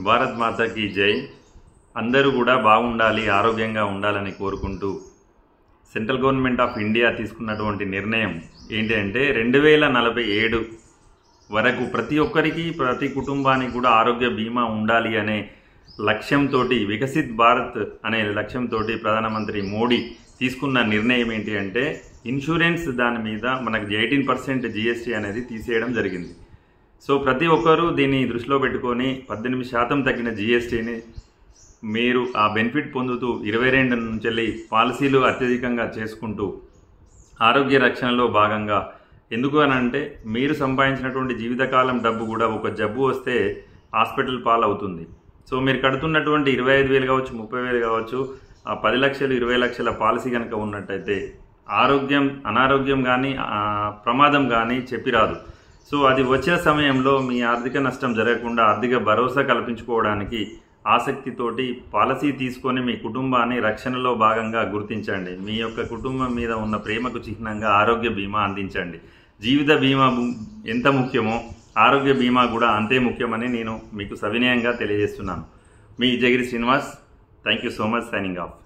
భారత్ మాతాకి జై. అందరూ కూడా బాగుండాలి, ఆరోగ్యంగా ఉండాలని కోరుకుంటూ సెంట్రల్ గవర్నమెంట్ ఆఫ్ ఇండియా తీసుకున్నటువంటి నిర్ణయం ఏంటి అంటే 2047 వరకు ప్రతి ఒక్కరికి, ప్రతి కుటుంబానికి కూడా ఆరోగ్య బీమా ఉండాలి అనే లక్ష్యంతో, వికసిత్ భారత్ అనే లక్ష్యంతో ప్రధానమంత్రి మోడీ తీసుకున్న నిర్ణయం ఏంటి అంటే ఇన్సూరెన్స్ దాని మీద మనకు 18% GST అనేది తీసేయడం జరిగింది. సో ప్రతి ఒక్కరూ దీన్ని దృష్టిలో పెట్టుకొని 18% తగ్గిన GSTని మీరు ఆ బెనిఫిట్ పొందుతూ 22 నుంచి వెళ్ళి పాలసీలు అత్యధికంగా చేసుకుంటూ ఆరోగ్య రక్షణలో భాగంగా, ఎందుకు అని అంటే మీరు సంపాదించినటువంటి జీవితకాలం డబ్బు కూడా ఒక జబ్బు వస్తే హాస్పిటల్ పాలవుతుంది. సో మీరు కడుతున్నటువంటి 25,000 కావచ్చు, 30,000 కావచ్చు, 10 లక్షలు 20 లక్షల పాలసీ కనుక ఉన్నట్టయితే ఆరోగ్యం, అనారోగ్యం కానీ ప్రమాదం కానీ చెప్పిరాదు. సో అది వచ్చే సమయంలో మీ ఆర్థిక నష్టం జరగకుండా ఆర్థిక భరోసా కల్పించుకోవడానికి ఆసక్తితోటి పాలసీ తీసుకొని మీ కుటుంబాన్ని రక్షణలో భాగంగా గుర్తించండి. మీ యొక్క కుటుంబం మీద ఉన్న ప్రేమకు చిహ్నంగా ఆరోగ్య బీమా అందించండి. జీవిత బీమా ఎంత ముఖ్యమో ఆరోగ్య బీమా కూడా అంతే ముఖ్యమని నేను మీకు సవినయంగా తెలియజేస్తున్నాను. మీ Jagiri Srinivas. Thank you so much. Signing of.